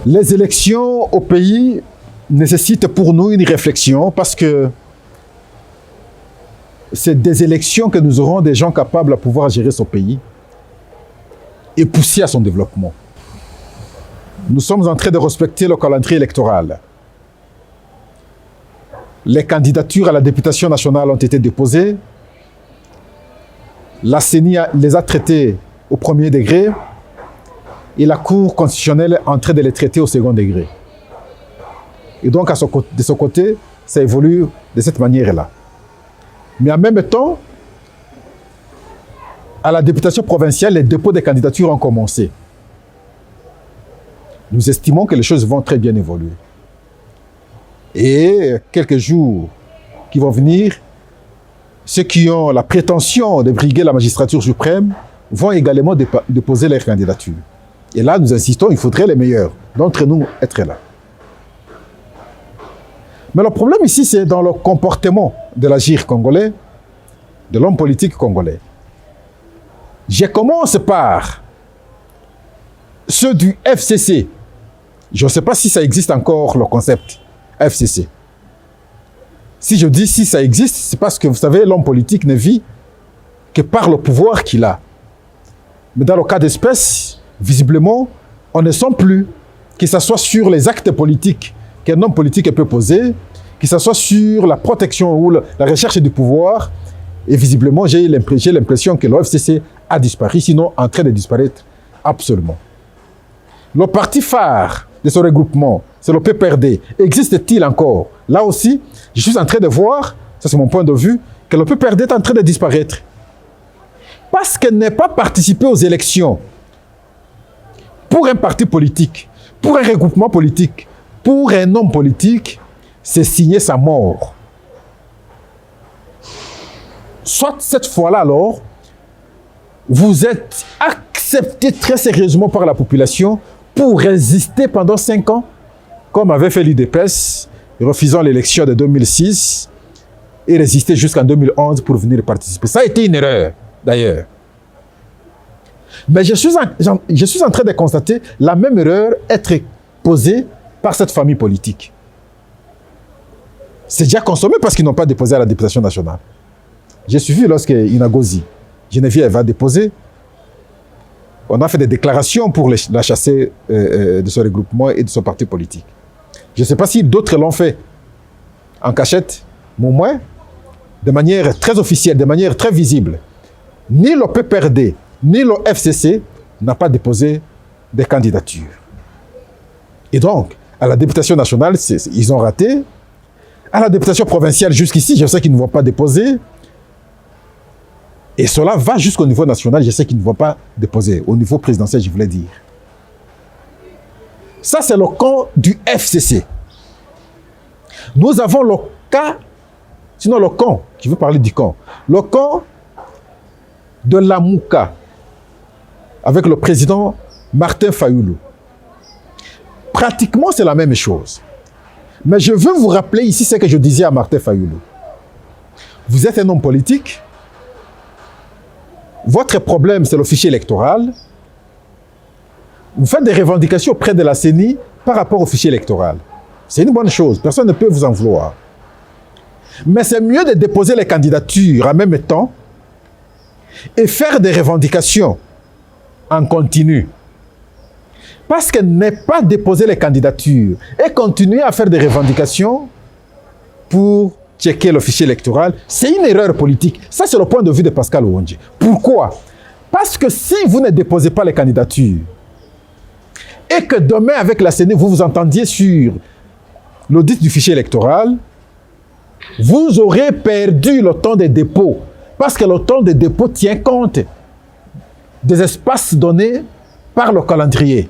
Les élections au pays nécessitent pour nous une réflexion parce que c'est des élections que nous aurons des gens capables de pouvoir gérer son pays et pousser à son développement. Nous sommes en train de respecter le calendrier électoral. Les candidatures à la députation nationale ont été déposées. La CENI les a traitées au premier degré et la Cour constitutionnelle est en train de les traiter au second degré. Et donc, de ce côté, ça évolue de cette manière-là. Mais en même temps, à la députation provinciale, les dépôts des candidatures ont commencé. Nous estimons que les choses vont très bien évoluer. Et quelques jours qui vont venir, ceux qui ont la prétention de briguer la magistrature suprême vont également déposer leurs candidatures. Et là, nous insistons, il faudrait les meilleurs d'entre nous être là. Mais le problème ici, c'est dans le comportement de l'agir congolais, de l'homme politique congolais. Je commence par ceux du FCC. Je ne sais pas si ça existe encore, le concept FCC. Si je dis si ça existe, c'est parce que, vous savez, l'homme politique ne vit que par le pouvoir qu'il a. Mais dans le cas d'espèce, visiblement, on ne sent plus que ce soit sur les actes politiques qu'un homme politique peut poser, que ce soit sur la protection ou la recherche du pouvoir. Et visiblement, j'ai l'impression que le FCC a disparu, sinon en train de disparaître absolument. Le parti phare de ce regroupement, c'est le PPRD. Existe-t-il encore? Là aussi, je suis en train de voir, ça c'est mon point de vue, que le PPRD est en train de disparaître. Parce qu'elle n'est pas participé aux élections. Pour un parti politique, pour un regroupement politique, pour un homme politique, c'est signer sa mort. Soit cette fois-là, alors, vous êtes accepté très sérieusement par la population pour résister pendant 5 ans, comme avait fait l'UDPS, refusant l'élection de 2006 et résister jusqu'en 2011 pour venir participer. Ça a été une erreur, d'ailleurs. Mais je suis en train de constater la même erreur être posée par cette famille politique. C'est déjà consommé parce qu'ils n'ont pas déposé à la députation nationale. J'ai suivi lorsque Inagozi, Geneviève a déposé. On a fait des déclarations pour la chasser de ce regroupement et de ce parti politique. Je ne sais pas si d'autres l'ont fait en cachette, mais au moins, de manière très officielle, de manière très visible. Ni le PPRD, ni le FCC n'a pas déposé des candidatures. Et donc, à la députation nationale, ils ont raté. À la députation provinciale, jusqu'ici, je sais qu'ils ne vont pas déposer. Et cela va jusqu'au niveau national, je sais qu'ils ne vont pas déposer. Au niveau présidentiel, je voulais dire. Ça, c'est le camp du FCC. Nous avons le cas, sinon le camp, je veux parler du camp, le camp de Lamouka, avec le président Martin Fayulu. Pratiquement, c'est la même chose. Mais je veux vous rappeler ici ce que je disais à Martin Fayulu. Vous êtes un homme politique. Votre problème, c'est le fichier électoral. Vous faites des revendications auprès de la CENI par rapport au fichier électoral. C'est une bonne chose. Personne ne peut vous en vouloir. Mais c'est mieux de déposer les candidatures en même temps et faire des revendications en continu. Parce que ne pas déposer les candidatures et continuer à faire des revendications pour checker le fichier électoral, c'est une erreur politique. Ça, c'est le point de vue de Pascal Ouondji. Pourquoi? Parce que si vous ne déposez pas les candidatures et que demain, avec la CENI, vous vous entendiez sur l'audit du fichier électoral, vous aurez perdu le temps des dépôts. Parce que le temps des dépôts tient compte des espaces donnés par le calendrier.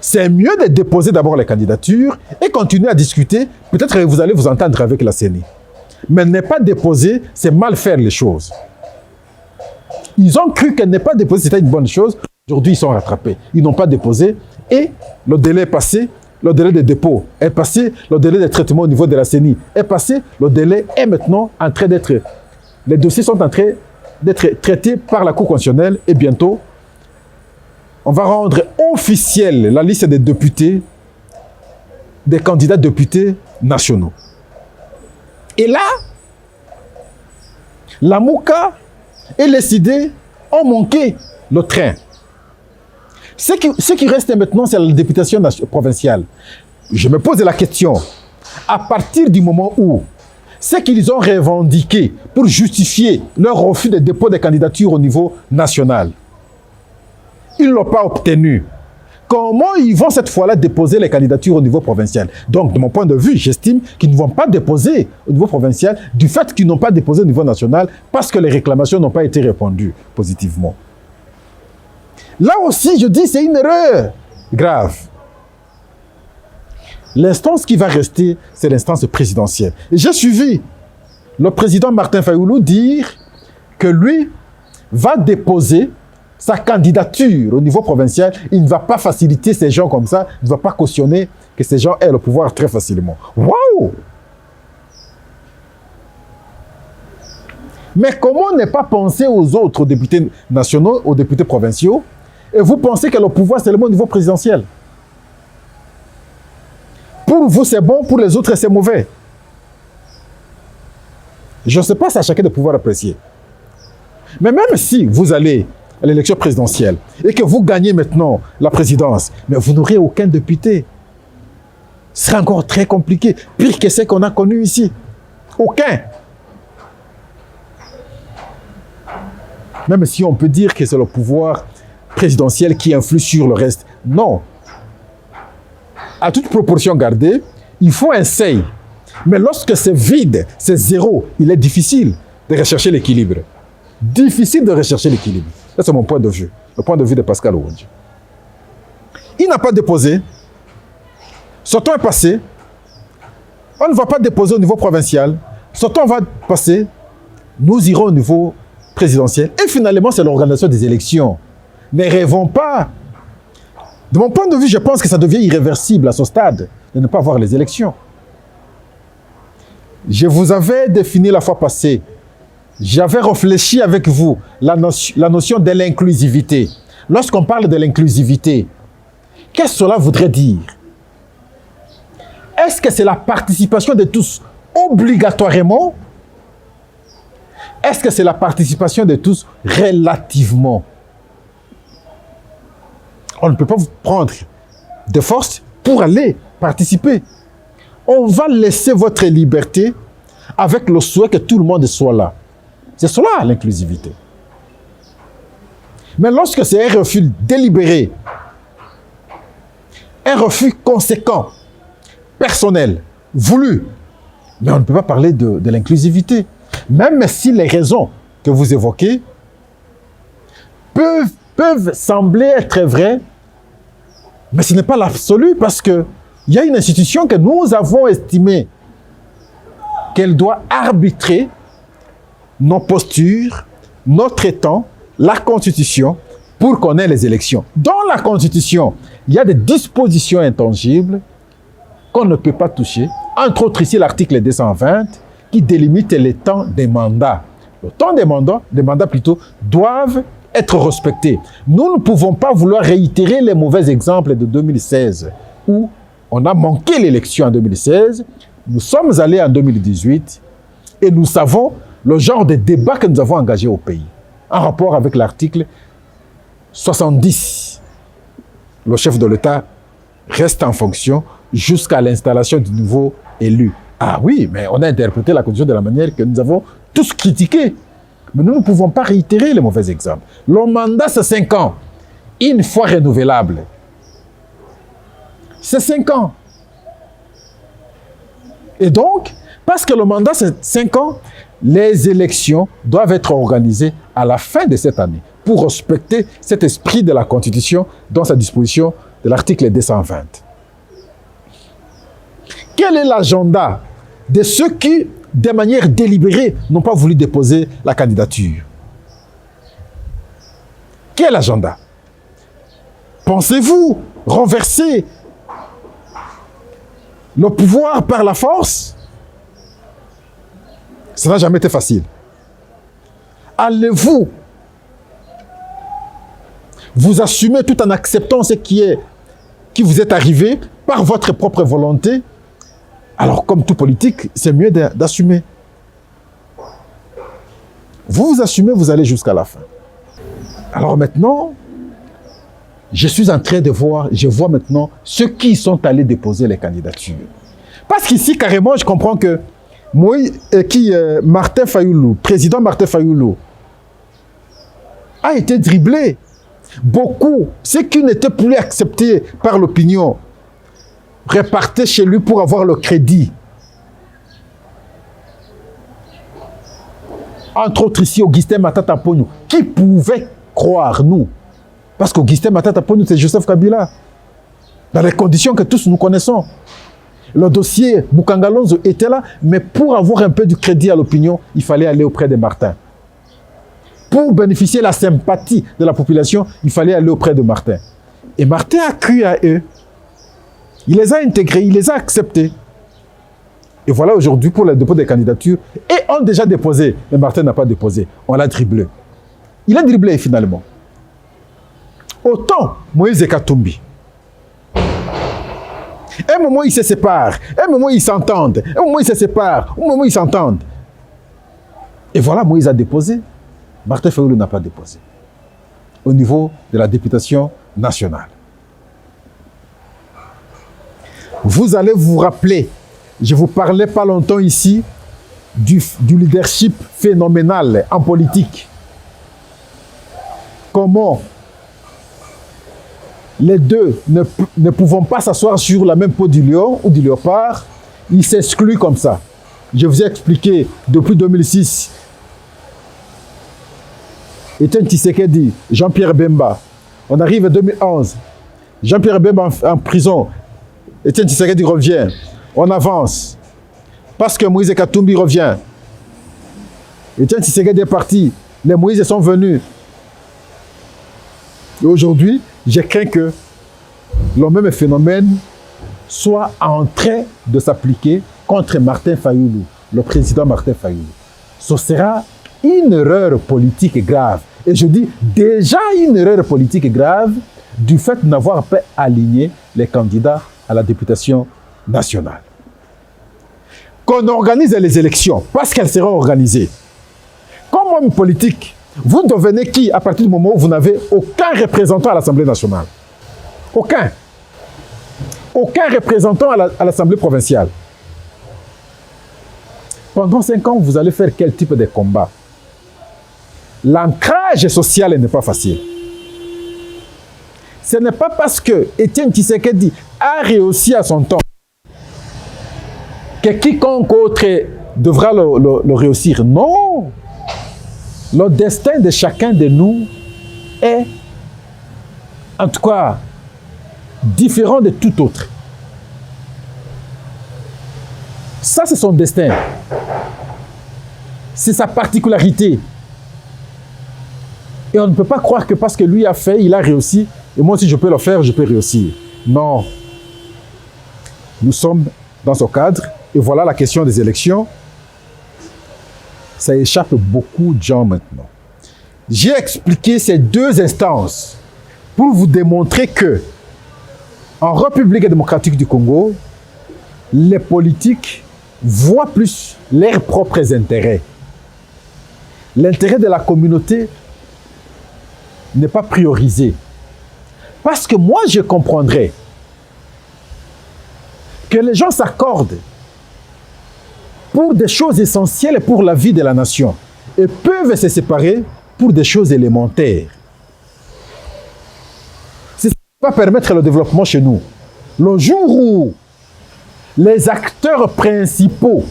C'est mieux de déposer d'abord les candidatures et continuer à discuter. Peut-être que vous allez vous entendre avec la CENI. Mais ne pas déposer, c'est mal faire les choses. Ils ont cru que ne pas déposer, c'était une bonne chose. Aujourd'hui, ils sont rattrapés. Ils n'ont pas déposé et le délai est passé. Le délai de dépôt est passé. Le délai de traitement au niveau de la CENI est passé. Le délai est maintenant en train d'être... Les dossiers sont en train d'être traités par la Cour constitutionnelle et bientôt, on va rendre officielle la liste des députés, des candidats députés nationaux. Et là, la Mouka et les idées ont manqué le train. Ce qui reste maintenant, c'est la députation provinciale. Je me pose la question, à partir du moment où ce qu'ils ont revendiqué pour justifier leur refus de dépôt des candidatures au niveau national, ils ne l'ont pas obtenu. Comment ils vont cette fois-là déposer les candidatures au niveau provincial? Donc, de mon point de vue, j'estime qu'ils ne vont pas déposer au niveau provincial du fait qu'ils n'ont pas déposé au niveau national parce que les réclamations n'ont pas été répondues positivement. Là aussi, je dis, c'est une erreur grave. L'instance qui va rester, c'est l'instance présidentielle. Et j'ai suivi le président Martin Fayoulou dire que lui va déposer sa candidature au niveau provincial. Il ne va pas faciliter ces gens comme ça. Il ne va pas cautionner que ces gens aient le pouvoir très facilement. Waouh! Mais comment ne pas penser aux autres députés nationaux, aux députés provinciaux, et vous pensez que le pouvoir, c'est seulement au niveau présidentiel? Pour vous, c'est bon, pour les autres, c'est mauvais. Je ne sais pas, c'est à chacun de pouvoir apprécier. Mais même si vous allez à l'élection présidentielle et que vous gagnez maintenant la présidence, mais vous n'aurez aucun député. Ce sera encore très compliqué, pire que ce qu'on a connu ici. Aucun. Même si on peut dire que c'est le pouvoir présidentiel qui influe sur le reste. Non. À toute proportion gardée, il faut un seuil. Mais lorsque c'est vide, c'est zéro, il est difficile de rechercher l'équilibre. Difficile de rechercher l'équilibre. Ça, c'est mon point de vue. Le point de vue de Pascal Ouandji. Il n'a pas déposé. Son temps est passé. On ne va pas déposer au niveau provincial. Son temps va passer. Nous irons au niveau présidentiel. Et finalement, c'est l'organisation des élections. Ne rêvons pas. De mon point de vue, je pense que ça devient irréversible à ce stade de ne pas avoir les élections. Je vous avais défini la fois passée. J'avais réfléchi avec vous la notion de l'inclusivité. Lorsqu'on parle de l'inclusivité, qu'est-ce que cela voudrait dire? Est-ce que c'est la participation de tous obligatoirement? Est-ce que c'est la participation de tous relativement? On ne peut pas vous prendre de force pour aller participer. On va laisser votre liberté avec le souhait que tout le monde soit là. C'est cela l'inclusivité. Mais lorsque c'est un refus délibéré, un refus conséquent, personnel, voulu, mais on ne peut pas parler de l'inclusivité. Même si les raisons que vous évoquez peuvent sembler être vraies, mais ce n'est pas l'absolu parce qu'il y a une institution que nous avons estimée qu'elle doit arbitrer nos postures, notre temps, la Constitution, pour qu'on ait les élections. Dans la Constitution, il y a des dispositions intangibles qu'on ne peut pas toucher. Entre autres, ici, l'article 220, qui délimite les temps des mandats. Le temps des mandats plutôt, doivent être respectés. Nous ne pouvons pas vouloir réitérer les mauvais exemples de 2016, où on a manqué l'élection en 2016, nous sommes allés en 2018, et nous savons le genre de débat que nous avons engagé au pays, en rapport avec l'article 70. Le chef de l'État reste en fonction jusqu'à l'installation du nouveau élu. Ah oui, mais on a interprété la Constitution de la manière que nous avons tous critiqué. Mais nous ne pouvons pas réitérer les mauvais exemples. Le mandat, c'est 5 ans. Une fois renouvelable. C'est 5 ans. Et donc, parce que le mandat, c'est 5 ans, les élections doivent être organisées à la fin de cette année pour respecter cet esprit de la Constitution dans sa disposition de l'article 220. Quel est l'agenda de ceux qui, de manière délibérée, n'ont pas voulu déposer la candidature? Quel agenda? Pensez-vous renverser le pouvoir par la force? Ça n'a jamais été facile. Allez-vous vous assumez tout en acceptant ce qui vous est arrivé par votre propre volonté, alors comme tout politique, c'est mieux d'assumer. Vous assumez, vous allez jusqu'à la fin. Alors maintenant, je suis en train de voir, je vois maintenant ceux qui sont allés déposer les candidatures. Parce qu'ici, carrément, je comprends que Martin Fayulu, président Martin Fayulu, a été dribblé. Beaucoup, ceux qui n'étaient plus acceptés par l'opinion, repartaient chez lui pour avoir le crédit. Entre autres ici, Augustin Matata Ponyo, qui pouvait croire, nous? Parce qu'Augustin Matata Ponyo, c'est Joseph Kabila. Dans les conditions que tous nous connaissons. Le dossier Boukangalonzo était là, mais pour avoir un peu de crédit à l'opinion, il fallait aller auprès de Martin. Pour bénéficier de la sympathie de la population, il fallait aller auprès de Martin. Et Martin a cru à eux. Il les a intégrés, il les a acceptés. Et voilà aujourd'hui pour le dépôt des candidatures. Et on a déjà déposé, mais Martin n'a pas déposé. On l'a dribblé. Il a dribblé finalement. Autant Moïse Katumbi. Un moment, ils se séparent. Un moment, ils s'entendent. Un moment, ils se séparent. Un moment, ils s'entendent. Et voilà, Moïse a déposé. Martin Fayulu n'a pas déposé. Au niveau de la députation nationale. Vous allez vous rappeler, je vous parlais pas longtemps ici, du leadership phénoménal en politique. Comment les deux ne pouvant pas s'asseoir sur la même peau du lion ou du léopard, ils s'excluent comme ça. Je vous ai expliqué depuis 2006. Etienne Tshisekedi, Jean-Pierre Bemba. On arrive en 2011. Jean-Pierre Bemba en prison. Etienne Tshisekedi revient. On avance. Parce que Moïse Katumbi revient. Etienne Tshisekedi est parti. Les Moïse sont venus. Et aujourd'hui, je crains que le même phénomène soit en train de s'appliquer contre Martin Fayulu, le président Martin Fayulu. Ce sera une erreur politique grave. Et je dis déjà une erreur politique grave du fait de n'avoir pas aligné les candidats à la députation nationale. Qu'on organise les élections, parce qu'elles seront organisées. Comme homme politique, vous devenez qui à partir du moment où vous n'avez aucun représentant à l'Assemblée nationale? Aucun. Aucun représentant à l'Assemblée provinciale. Pendant 5 ans, vous allez faire quel type de combat? L'ancrage social n'est pas facile. Ce n'est pas parce que Etienne Tshisekedi a réussi à son temps que quiconque autre devra le réussir. Non! Le destin de chacun de nous est, en tout cas, différent de tout autre. Ça, c'est son destin. C'est sa particularité. Et on ne peut pas croire que parce que lui a fait, il a réussi, et moi, si je peux le faire, je peux réussir. Non. Nous sommes dans ce cadre, et voilà la question des élections. Ça échappe beaucoup de gens maintenant. J'ai expliqué ces deux instances pour vous démontrer que, en République démocratique du Congo, les politiques voient plus leurs propres intérêts. L'intérêt de la communauté n'est pas priorisé. Parce que moi, je comprendrais que les gens s'accordent pour des choses essentielles pour la vie de la nation et peuvent se séparer pour des choses élémentaires. C'est ce qui va permettre le développement chez nous. Le jour où les acteurs principaux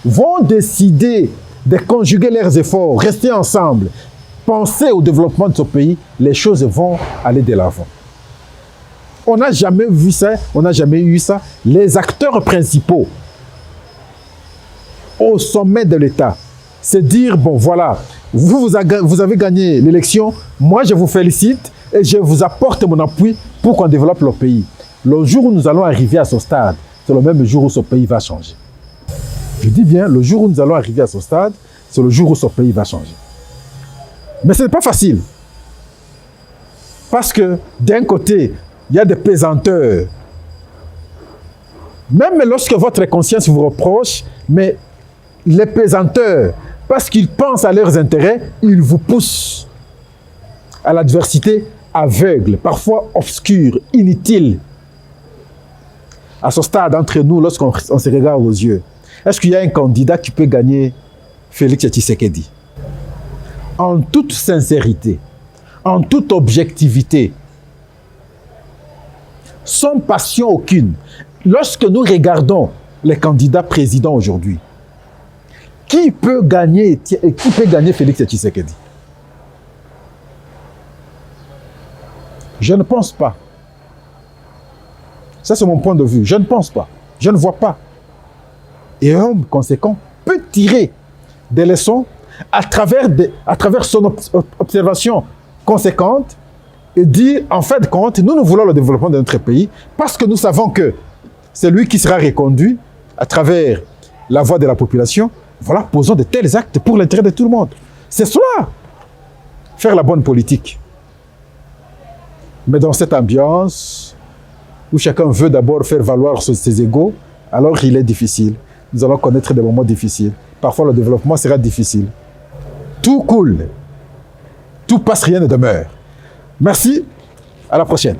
vont décider de conjuguer leurs efforts, rester ensemble, penser au développement de ce pays, les choses vont aller de l'avant. On n'a jamais vu ça, on n'a jamais eu ça. Les acteurs principaux au sommet de l'État, c'est dire, bon voilà, vous avez gagné l'élection, moi je vous félicite et je vous apporte mon appui pour qu'on développe le pays. Le jour où nous allons arriver à ce stade, c'est le même jour où ce pays va changer. Je dis bien, le jour où nous allons arriver à ce stade, c'est le jour où ce pays va changer. Mais ce n'est pas facile. Parce que d'un côté, il y a des pesanteurs. Même lorsque votre conscience vous reproche, mais les pesanteurs, parce qu'ils pensent à leurs intérêts, ils vous poussent à l'adversité aveugle, parfois obscure, inutile. À ce stade, entre nous, lorsqu'on se regarde aux yeux, est-ce qu'il y a un candidat qui peut gagner Félix Tshisekedi? En toute sincérité, en toute objectivité, sans passion aucune, lorsque nous regardons les candidats présidents aujourd'hui, qui peut gagner Félix Tshisekedi? Je ne pense pas. Ça, c'est mon point de vue. Je ne pense pas. Je ne vois pas. Et un homme conséquent peut tirer des leçons à travers son observation conséquente et dire, en fin de compte, nous voulons le développement de notre pays parce que nous savons que c'est lui qui sera reconduit à travers la voix de la population. Voilà, posons de tels actes pour l'intérêt de tout le monde. C'est cela, faire la bonne politique. Mais dans cette ambiance où chacun veut d'abord faire valoir ses égos, alors il est difficile. Nous allons connaître des moments difficiles. Parfois, le développement sera difficile. Tout coule. Tout passe, rien ne demeure. Merci. À la prochaine.